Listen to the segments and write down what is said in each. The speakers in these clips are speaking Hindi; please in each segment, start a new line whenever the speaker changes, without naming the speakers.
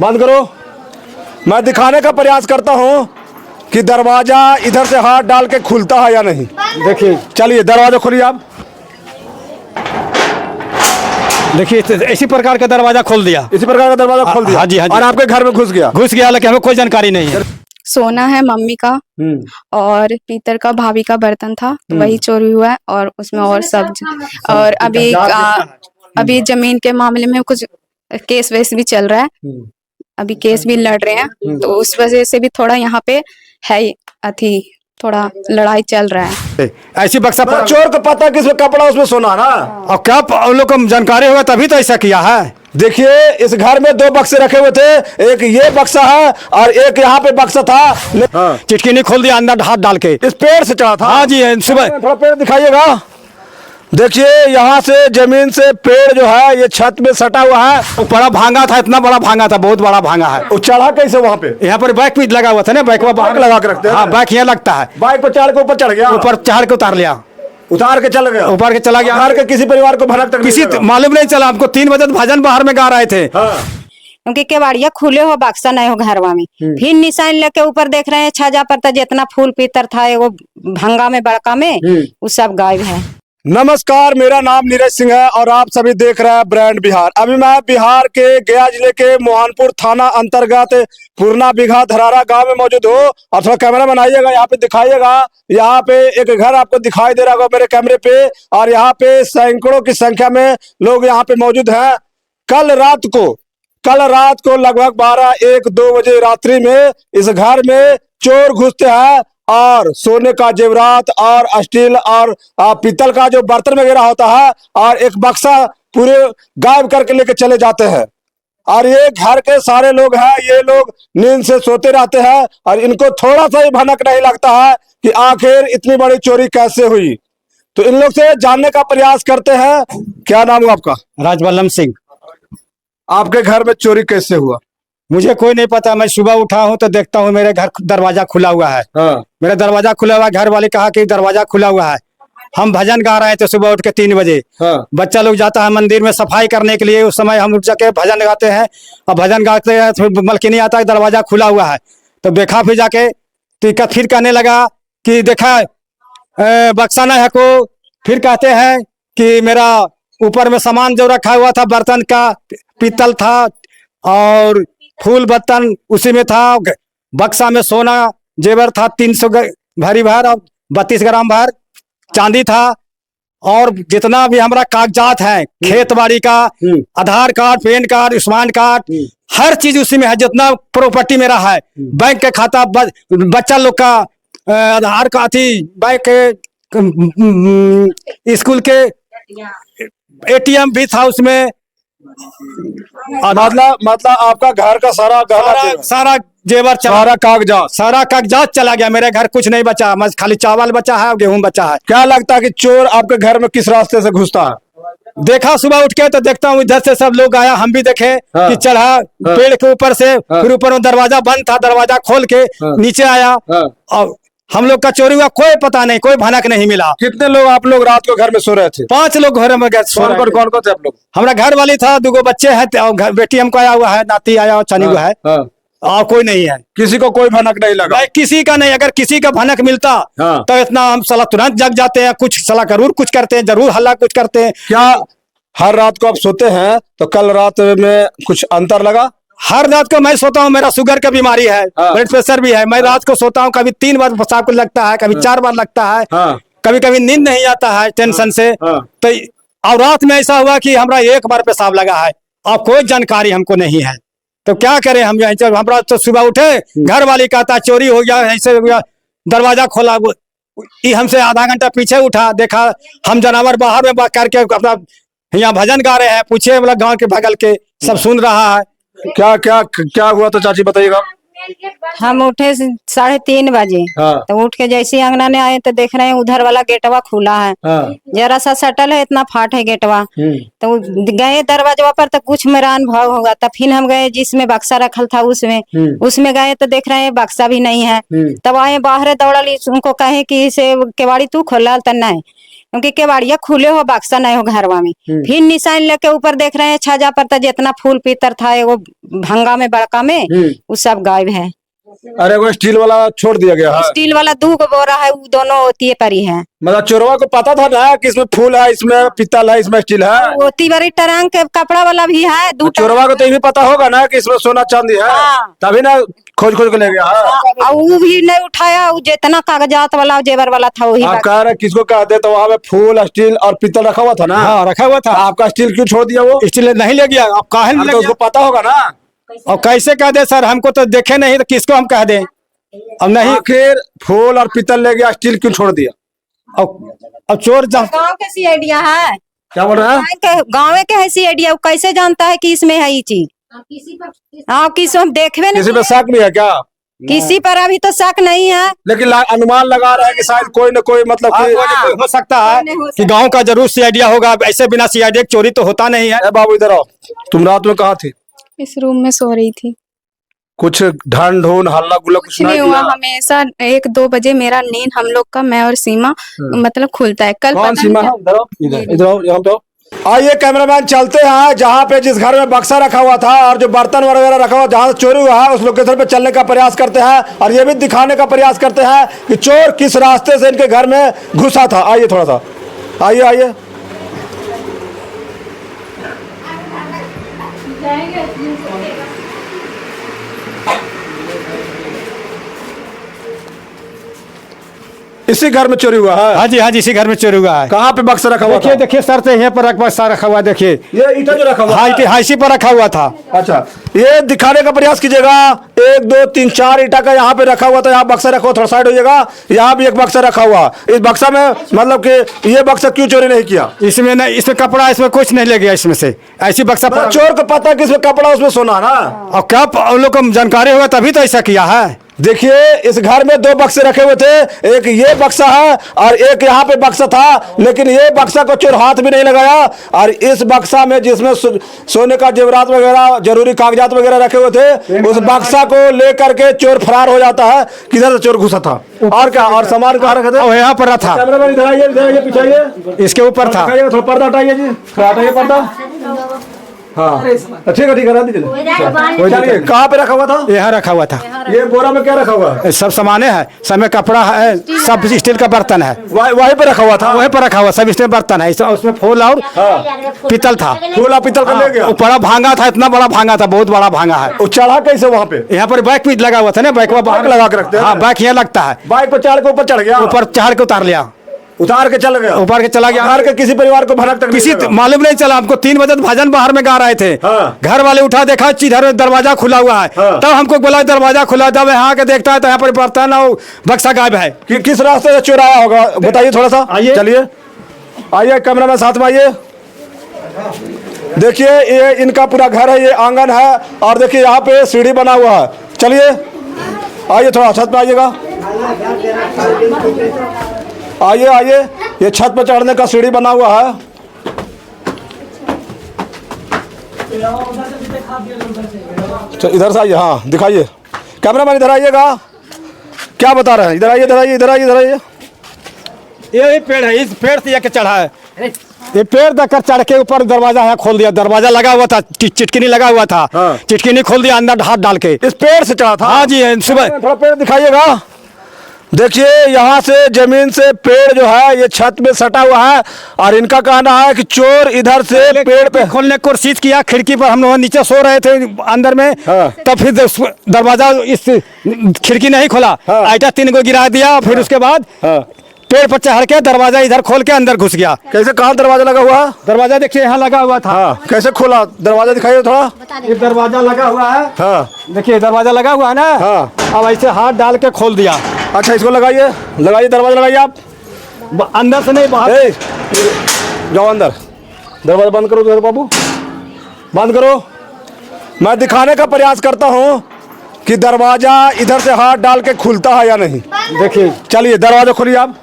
बंद करो। मैं दिखाने का प्रयास करता हूँ कि दरवाजा इधर से हाथ डाल के खुलता है या नहीं। देखिए, चलिए दरवाजा खोलिए आप।
देखिए इसी प्रकार का दरवाजा खोल दिया,
इसी प्रकार का दरवाजा खोल दिया।
हाँ जी, हाँ जी।
और आपके घर में घुस गया।
लेकिन हमें कोई जानकारी नहीं है।
सोना है मम्मी का और पीतल का भाभी का बर्तन था, तो वही चोरी हुआ है। और उसमें और और अभी जमीन के मामले में कुछ केस वेस भी चल रहा है। अभी केस भी लड़ रहे हैं, तो उस वजह से भी थोड़ा यहाँ पे है अथी थोड़ा लड़ाई चल रहा है।
ऐसी बक्सा
पर चोर को पता कि इसमें कपड़ा उसमें सोना ना,
और क्या उन लोग को जानकारी होगा तभी तो ऐसा किया है।
देखिए इस घर में 2 बक्से रखे हुए थे, एक ये बक्सा है और एक यहाँ पे बक्सा था।
हाँ। चिटकी नहीं खोल दिया अंदर हाथ डाल के,
इस पेड़ से चढ़ा था।
हाँ जी, सुबह
थोड़ा पेड़ दिखाइएगा। देखिए यहाँ से जमीन से पेड़ जो है ये छत में सटा हुआ है।
बड़ा भांगा था, इतना बड़ा भांगा था, बहुत बड़ा भांगा है।
वो चढ़ा कैसे वहाँ पे?
यहाँ पर बाइक भी लगा हुआ था ना, बाइक
लगा के रखते हैं।
हाँ, बाइक यहाँ लगता है।
बाइक पर चढ़ के ऊपर चढ़ गया,
ऊपर चढ़ के उतार लिया,
उतार के चल गया,
ऊपर के चला गया।
घर के किसी परिवार को भनक तक
किसी मालूम नहीं चला हमको। 3 बजे भजन बाहर में गा रहे थे।
क्योंकि केवाड़िया खुले हो, बक्सा नहीं हो घरवा में। फिर निशान लेके ऊपर देख रहे हैं छजा पर तो जितना फूल पीतर था एगो भंगा में बड़का में वो सब गायब है।
नमस्कार, मेरा नाम नीरज सिंह है और आप सभी देख रहे हैं ब्रांड बिहार। अभी मैं बिहार के गया जिले के मोहनपुर थाना अंतर्गत पुरना बिघा धरारा गांव में मौजूद हूँ। और थोड़ा कैमरा बनाइएगा, यहाँ पे दिखाइएगा। यहाँ पे एक घर आपको दिखाई दे रहा होगा मेरे कैमरे पे, और यहाँ पे सैकड़ों की संख्या में लोग यहाँ पे मौजूद हैं। कल रात को लगभग 12-1-2 बजे रात्रि में इस घर में चोर घुसते हैं और सोने का जेवरात और स्टील और पीतल का जो बर्तन वगैरह होता है और एक बक्सा पूरे गायब करके लेके चले जाते हैं। और ये घर के सारे लोग हैं, ये लोग नींद से सोते रहते हैं और इनको थोड़ा सा ही भनक नहीं लगता है कि आखिर इतनी बड़ी चोरी कैसे हुई। तो इन लोग से जानने का प्रयास करते हैं। क्या नाम है आपका?
राजबल्लम सिंह।
आपके घर में चोरी कैसे हुआ?
मुझे कोई नहीं पता। मैं सुबह उठा हूँ तो देखता हूँ मेरे घर दरवाजा खुला हुआ है। मेरा दरवाजा खुला हुआ है। घर वाले कहा कि दरवाजा खुला हुआ है। हम भजन गा रहे थे सुबह उठ के 3 बजे। बच्चा लोग जाता है मंदिर में सफाई करने के लिए, उस समय हम उठ जाके भजन गाते हैं और भजन गाते हैं तो मलकिनी आता है, दरवाजा खुला हुआ है। तो देखा, फिर जाके तो फिर कहने लगा कि देखा बक्सा नहीं है को। फिर कहते हैं कि मेरा ऊपर में सामान जो रखा हुआ था बर्तन का, पीतल था और फूल बर्तन उसी में था। बक्सा में सोना जेवर था 300 भरी भर और 32 ग्राम भर चांदी था। और जितना भी हमारा कागजात है, खेत बाड़ी का, Aadhaar card, PAN card, Ayushman card, हर चीज उसी में है। जितना प्रॉपर्टी मेरा है, बैंक के खाता, बच्चा लोग का आधार का थी, बैंक के, स्कूल के ATM भी था उसमें।
मतलब आपका घर का सारा
सारा जेवर, सारा कागजात चला गया। मेरे घर कुछ नहीं बचा, बस खाली चावल बचा है, गेहूं बचा है।
क्या लगता है कि चोर आपके घर में किस रास्ते से घुसता है?
देखा सुबह उठ के तो देखता हूँ इधर से सब लोग आया, हम भी देखे कि चढ़ा पेड़ के ऊपर से। फिर ऊपर में दरवाजा बंद था, दरवाजा खोल के नीचे आया और हम लोग का चोरी हुआ। कोई पता नहीं, कोई भनक नहीं मिला।
कितने लोग आप लोग रात को घर में सो रहे थे?
5 लोग घर में गए।
कौन थे आप लोग?
हमारा घर वाली था, 2 बच्चे हैं, बेटी हमको आया हुआ है, नाती आया चनी हुआ है और कोई नहीं है।
किसी को कोई भनक नहीं लगा?
किसी का नहीं। अगर किसी का भनक मिलता तो इतना हम साला तुरंत जग जाते हैं। कुछ साला जरूर कुछ करते हैं, जरूर हल्ला कुछ करते हैं।
क्या हर रात को आप सोते हैं? तो कल रात में कुछ अंतर लगा?
हर रात को मैं सोता हूँ, मेरा शुगर का बीमारी है, ब्लड प्रेशर भी है। मैं रात को सोता हूँ, कभी 3 बार पेशाब लगता है, कभी 4 बार लगता है, कभी कभी नींद नहीं आता है टेंशन से। तो और रात में ऐसा हुआ कि हमारा 1 बार पेशाब लगा है और कोई जानकारी हमको नहीं है। तो क्या करें हम? हमारा तो सुबह उठे, घर वाली कहता चोरी हो गया, ऐसे हो गया, दरवाजा खोला। हमसे आधा घंटा पीछे उठा, देखा हम जानवर बाहर में करके अपना यहाँ भजन गा रहे हैं। पूछे मतलब गाँव के बगल के सब सुन रहा है।
क्या क्या क्या हुआ तो चाची बताइएगा।
हम उठे 3:30 बजे। तो उठ के जैसे अंगना में आए तो देख रहे हैं उधर वाला गेटवा खुला है। जरा सा सटल है, इतना फाट है गेटवा। तो गए दरवाजा पर तो कुछ मेरा अनुभव होगा। तब फिर हम गए जिसमें बक्सा रखल था उसमें गए तो देख रहे हैं बक्सा भी नहीं है। तब आए बाहर दौड़ली, उनको कहे कि इसे केवाड़ी तू खोला तो नहीं। क्योंकि केवाड़िया खुले हो, बक्सा नहीं हो घरवा में। फिर निशान लेके ऊपर देख रहे हैं छजा पर, तो जितना फूल पीतर था एगो भंगा में बड़का में वो सब गायब है।
अरे वो स्टील वाला छोड़ दिया गया है।
स्टील वाला 2 गो बोरा है, वो दोनों ओतिये परी है।
मतलब चोरवा को पता था ना कि इसमें फूल है, इसमें पीतल है, इसमें स्टील है।
ओती बड़ी टरंग के कपड़ा वाला भी है।
चोरवा को तो ये भी पता होगा ना कि इसमें सोना चांदी है, तभी ना खोज खोज के ले गया।
और वो भी नहीं उठाया, वो जितना कागजात वाला जेवर वाला था वही।
आप कह रहे किसको कहते, तो वहाँ पे फूल स्टील और पीतल रखा हुआ था ना।
हाँ रखा हुआ था।
आपका स्टील क्यों छोड़ दिया? वो
स्टील नहीं ले गया, अब काहे नहीं ले
तो
गया?
उसको पता होगा ना।
और कैसे कह दे सर, हमको तो देखे नहीं तो किसको हम कह दें? अब नहीं,
आखिर फूल और पीतल ले गया, स्टील क्यों छोड़ दिया?
अब चोर
गाँव के सी आइडिया है,
क्या बोल रहा है?
गाँव के है सी आइडिया, कैसे जानता है कि इसमें है ये चीज? हाँ किसी हम देखवे नहीं,
किसी पे शक नहीं है क्या?
किसी पर अभी तो शक नहीं है,
लेकिन अनुमान लगा रहा है कि शायद कोई न कोई मतलब कि
हो सकता है कि गांव का जरूर सीआईडी होगा। ऐसे बिना सीआईडी चोरी तो होता नहीं है।
बाबू इधर आओ, तुम रात में कहाँ थे?
इस रूम में सो रही थी।
कुछ ढन ढून हल्ला गुल्ला कुछ
नहीं हुआ। हमेशा 1-2 बजे मेरा नींद हम लोग का, मैं और सीमा मतलब खुलता है। कल
कौन
पता
सीमा
नहीं
है? इधर आओ, इधर आओ, यहाँ पे आओ। आइए कैमरामैन चलते हैं जहाँ पे जिस घर में बक्सा रखा हुआ था और जो बर्तन वगैरह रखा हुआ जहाँ से चोरी हुआ है उस लोकेशन पे चलने का प्रयास करते हैं और ये भी दिखाने का प्रयास करते हैं कि चोर किस रास्ते से इनके घर में घुसा था। आइए थोड़ा सा, आइए आइए। इसी घर में चोरी हुआ है?
हाँ जी, हाँ जी, इसी घर में चोरी हुआ है।
कहाँ पे बक्सा रखा हुआ?
देखिए देखिए सर, तो यहाँ पर बक्सा रखा हुआ, देखिए
ये ईटा जो रखा हुआ है?
हाँ इसी पर रखा हुआ था।
अच्छा, ये दिखाने का प्रयास कीजिएगा। 1 2 3 4 ईटा का यहाँ पे रखा हुआ था। यहाँ बक्सा रखा हुआ, थोड़ा साइड होइएगा। यहाँ भी एक बक्सा रखा हुआ। इस बक्सा में मतलब कि ये बक्सा क्यों चोरी नहीं किया?
इसमें नहीं, इसमें कपड़ा, इसमें कुछ नहीं ले गया इसमें से। ऐसी बक्सा पर
चोर को पता कि इसमें कपड़ा उसमें सोना ना।
और क्या उन लोग को जानकारी होगा तभी तो ऐसा किया है।
देखिए इस घर में 2 बक्से रखे हुए थे, एक ये बक्सा है और एक यहाँ पे बक्सा था, लेकिन ये बक्सा को चोर हाथ भी नहीं लगाया। और इस बक्सा में जिसमें सोने का जेवरात वगैरह जरूरी कागजात वगैरह रखे हुए थे, उस बक्सा को लेकर के चोर फरार हो जाता है। किधर से चोर घुसा था और क्या, और सामान कहाँ रखे थे?
यहाँ पर था।
कैमरामैन इधर आइए, इधर आइए, पीछे आइए।
इसके ऊपर था।
थोड़ा पर्दा हटाइए जी, हटाइए पर्दा। हाँ ठीक है, ठीक है, चलिए। कहाँ पे रखा हुआ था?
यहाँ रखा हुआ था।
ये बोरा में क्या रखा हुआ है?
सब सामाने है, सब में कपड़ा है, सब स्टील का बर्तन है।
वहीं पे रखा हुआ था?
वहीं पर रखा हुआ, सब स्टील बर्तन है। उसमें फूल और पीतल था।
फूल और पीतल का ले गया।
बड़ा भांगा था, इतना बड़ा भांगा था, बहुत बड़ा भांगा है।
वो चढ़ा कैसे वहाँ पे?
यहाँ पर बाइक भी लगा हुआ था ना, बाइक
बाइक लगा के रखते हैं।
हाँ, बाइक यहाँ लगता है।
बाइक पर चढ़ के ऊपर चढ़ गया,
ऊपर चढ़ के उतार लिया,
उतार के चल गया,
ऊपर के चला गया।
उतार के किसी परिवार को भनक तक
किसी मालूम नहीं चला। हमको 3 बजे भजन बाहर में गा रहे थे।
हाँ।
घर वाले उठा, देखा इधर दरवाजा खुला हुआ है।
हाँ।
तब हमको बोला दरवाजा खुला, जब यहाँ के देखता है तो यहाँ पर बर्तन और बक्सा गायब है।
किस रास्ते से चोर आया होगा बताइए थोड़ा सा।
आइए।
चलिए आइए, कैमरा में साथ में आइए। देखिए ये इनका पूरा घर है, ये आंगन है और देखिए यहाँ पे सीढ़ी बना हुआ है। चलिए आइए, थोड़ा छत पे आइएगा। आइए आइए, ये छत पर चढ़ने का सीढ़ी बना हुआ है। तो इधर से आइए, हाँ दिखाइए, कैमरामैन इधर आइएगा। क्या बता रहे हैं? इधर आइए, इधर आइए, इधर आइए, इधर आइए।
ये पेड़ है, इस पेड़ से जाके चढ़ा है। ये पेड़ देखकर चढ़ के ऊपर दरवाजा यहाँ खोल दिया। दरवाजा लगा हुआ था, चिटकिनी लगा हुआ था।
हाँ।
चिटकिनी खोल दिया, अंदर हाथ डाल के।
इस पेड़ से चढ़ा था?
हाँ जी, सुबह।
थोड़ा पेड़ दिखाइएगा। देखिए यहाँ से जमीन से पेड़ जो है ये छत में सटा हुआ है और इनका कहना है कि चोर इधर से पेड़ पे
खोलने की कोशिश किया। खिड़की पर हम लोग नीचे सो रहे थे अंदर में।
हाँ।
तब फिर दरवाजा, इस खिड़की नहीं खोला।
हाँ।
आइटा 3 को गिरा दिया। फिर उसके बाद पेड़ पर चढ़ के दरवाजा इधर खोल के अंदर घुस गया।
कैसे, कहाँ दरवाजा लगा हुआ है?
दरवाजा देखिए यहाँ लगा हुआ था।
हाँ, कैसे खोला दरवाजा दिखाइए थोड़ा।
ये दरवाजा लगा हुआ है।
हाँ
देखिए दरवाजा लगा हुआ है ना।
हाँ।
अब ऐसे हाथ डाल के खोल दिया।
अच्छा, इसको लगाइए, लगाइए, दरवाजा लगाइए आप।
अंदर से नहीं, बाहर।
जाओ अंदर, दरवाजा बंद करो उधर बाबू, बंद करो। मैं दिखाने का प्रयास करता हूँ कि दरवाजा इधर से हाथ डाल के खुलता है या नहीं।
देखिए,
चलिए दरवाजा खोलिए आप।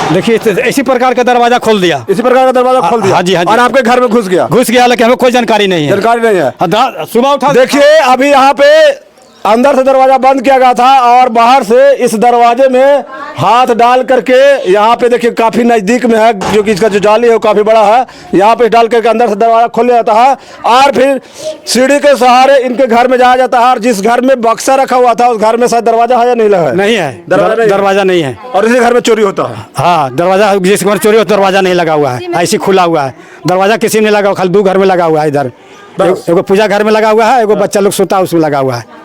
देखिए इसी प्रकार का दरवाजा खोल दिया।
इसी प्रकार का दरवाजा खोल दिया।
हाँ जी, हाँ जी।
और आपके घर में घुस गया?
घुस गया, लेकिन हमें कोई जानकारी नहीं है।
जानकारी नहीं है।
सुबह उठा।
देखिए अभी यहाँ पे अंदर से दरवाजा बंद किया गया था और बाहर से इस दरवाजे में हाथ डाल करके, यहाँ पे देखिए काफी नजदीक में है, जो कि इसका जो जाली है वो काफी बड़ा है, यहाँ पे डाल करके अंदर से दरवाजा खोल जाता है और फिर सीढ़ी के सहारे इनके घर में जाया जाता है। और जिस घर में बक्सा रखा हुआ था उस घर में शायद दरवाजा है या नहीं लगा है?
नहीं है, दरवाजा नहीं है।
और इसी घर में चोरी होता है?
हाँ, दरवाजा जिस घर चोरी होता दरवाजा नहीं लगा हुआ है, ऐसे खुला हुआ है। दरवाजा किसी ने लगा, खाली 2 घर में लगा हुआ है। इधर एगो पूजा घर में लगा हुआ है, एगो बच्चा लोग सोता है उसमें लगा हुआ है।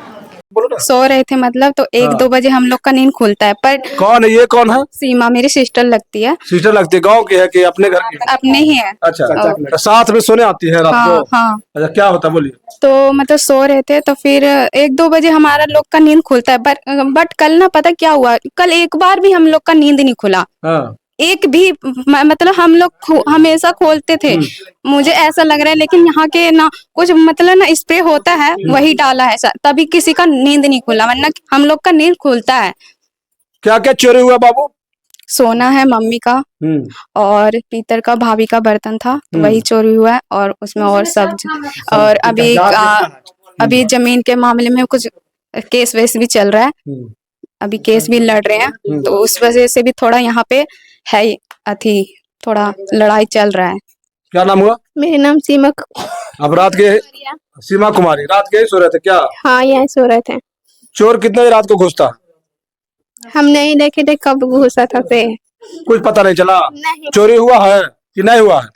सो रहे थे मतलब, तो 1-2 बजे हम लोग का नींद खुलता है। पर
कौन है ये? कौन है?
सीमा मेरी सिस्टर लगती है।
सिस्टर लगती है? गाँव की है कि अपने घर की?
अपने ही है।
अच्छा, साथ में सोने आती है रात
हाँ
को?
हाँ।
अच्छा, क्या होता है बोलिए?
तो मतलब सो रहे थे, तो फिर 1-2 बजे हमारा लोग का नींद खुलता है। बट कल ना पता क्या हुआ, कल एक बार भी हम लोग का नींद नहीं खुला। एक भी मतलब हम लोग हमेशा खोलते थे। मुझे ऐसा लग रहा है, लेकिन यहाँ के ना कुछ मतलब ना स्प्रे होता है, वही डाला है तभी किसी का नींद नहीं खुला, वरना हम लोग का नींद खुलता है।
क्या क्या चोरी हुआ बाबू?
सोना है मम्मी का, और पीतल का भाभी का बर्तन था, तो वही चोरी हुआ है। और उसमें और सब, और अभी जमीन के मामले में कुछ केस वेस भी चल रहा है, अभी केस भी लड़ रहे हैं, तो उस वजह से भी थोड़ा यहाँ पे है अथी, थोड़ा लड़ाई चल रहा है।
क्या नाम हुआ?
मेरा नाम सीमा।
अब रात के सीमा कुमारी रात के सो रहे थे क्या?
हाँ, यहाँ सो रहे थे।
चोर कितने रात को घुसता?
हम नहीं देखे थे कब घुसा था से।
कुछ पता नहीं चला?
नहीं।
चोरी हुआ है कि नहीं हुआ है?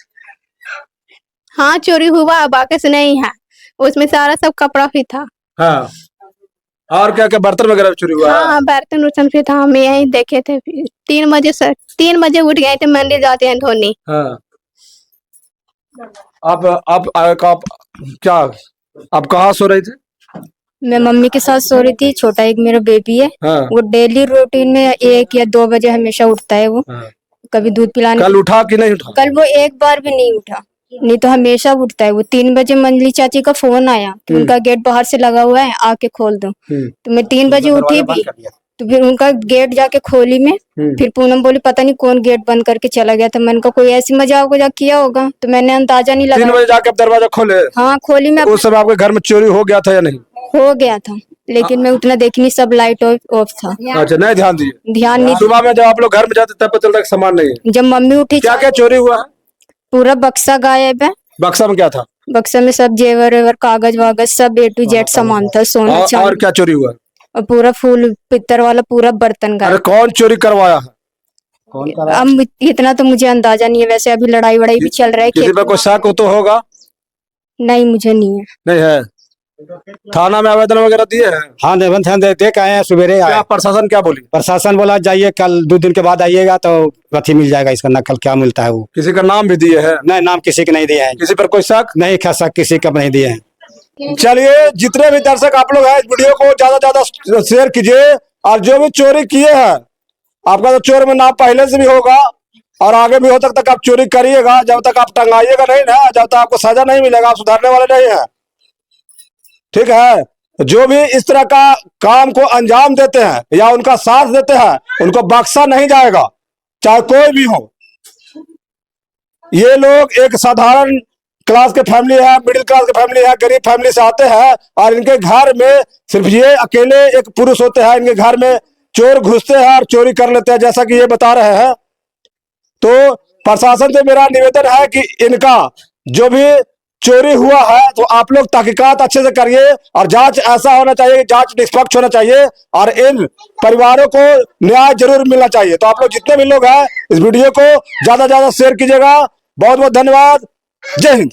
हाँ, चोरी हुआ, बाकी से नहीं है। उसमें सारा सब कपड़ा भी था।
हाँ, और क्या क्या बर्तन वगैरह चोरी हुआ?
हाँ, बर्तन उर्तन भी था, हम यही देखे थे। 3 बजे उठ गए थे, मंदिर जाते हैं धोनी।
हाँ। आप क्या आप कहाँ सो रही थे?
मैं मम्मी के साथ सो रही थी। छोटा एक मेरा बेबी है।
हाँ।
वो डेली रूटीन में 1 या 2 बजे हमेशा उठता है। वो कभी दूध पिलाने,
कल उठा कि नहीं उठा?
कल वो एक बार भी नहीं उठा, नहीं तो हमेशा उठता है वो। 3 बजे मंजली चाची का फोन आया कि उनका गेट बाहर से लगा हुआ है, आके खोल दो। तो मैं 3 बजे उठी भी, तो फिर उनका गेट जाके खोली में। फिर पूनम बोली पता नहीं कौन गेट बंद करके चला गया था। मैंने कहा कोई ऐसी मजाक किया होगा, तो मैंने अंदाजा नहीं लगा।
3 बजे जाके आप दरवाजा खोले?
हाँ, खोली में।
उस समय आपके घर में चोरी हो गया था या नहीं?
हो गया था, लेकिन मैं उतना देखी नहीं, सब लाइट ऑफ था।
अच्छा, नहीं ध्यान दिए?
ध्यान नहीं।
सुबह में जब आप लोग घर में जाते तब पता चलता कि सामान नहीं है।
जब मम्मी उठी,
क्या क्या चोरी हुआ है?
पूरा बक्सा गायब है।
बक्सा में क्या था?
बक्सा में सब जेवर वेवर, कागज वागज, सब A to Z सामान था, सोना
और
चांदी।
क्या चोरी हुआ?
और पूरा फूल पित्तर वाला पूरा बर्तन
अरे
गायब।
कौन चोरी करवाया है?
अब इतना तो मुझे अंदाजा नहीं है। वैसे अभी लड़ाई वड़ाई भी चल रहा है।
किसी पे कोई शक हो तो होगा?
नहीं, मुझे नहीं है।
नहीं है? थाना में आवेदन वगैरह दिए हैं?
हाँ, दे के आए हैं, सवेरे आए।
क्या प्रशासन क्या बोली?
प्रशासन बोला जाइए कल 2 दिन के बाद आइएगा तो अथी मिल जाएगा, इसका नकल क्या मिलता है वो।
किसी का नाम भी दिए है?
नहीं, नाम किसी के नहीं दिया है।
किसी पर कोई शक
नहीं, शक किसी का नहीं दिए हैं।
चलिए, जितने भी दर्शक आप लोग हैं, इस वीडियो को ज्यादा ज्यादा शेयर कीजिए। और जो भी चोरी किए हैं, आपका तो चोर में नाम पहले से भी होगा और आगे भी हो तक आप चोरी करिएगा। जब तक आप टंगाइएगा नहीं ना, जब तक आपको सजा नहीं मिलेगा, आप सुधारने वाले नहीं है। ठीक है? जो भी इस तरह का काम को अंजाम देते हैं या उनका साथ देते हैं, उनको बख्शा नहीं जाएगा, चाहे कोई भी हो। ये लोग एक साधारण क्लास के फैमिली है, मिडिल क्लास के फैमिली है, गरीब फैमिली से आते हैं और इनके घर में सिर्फ ये अकेले एक पुरुष होते हैं। इनके घर में चोर घुसते हैं और चोरी कर लेते हैं, जैसा कि ये बता रहे हैं। तो प्रशासन से मेरा निवेदन है कि इनका जो भी चोरी हुआ है, तो आप लोग तहकीकात अच्छे से करिए और जांच ऐसा होना चाहिए, जांच निष्पक्ष होना चाहिए और इन परिवारों को न्याय जरूर मिलना चाहिए। तो आप लोग जितने भी लोग हैं, इस वीडियो को ज्यादा ज्यादा शेयर कीजिएगा। बहुत बहुत धन्यवाद। जय हिंद।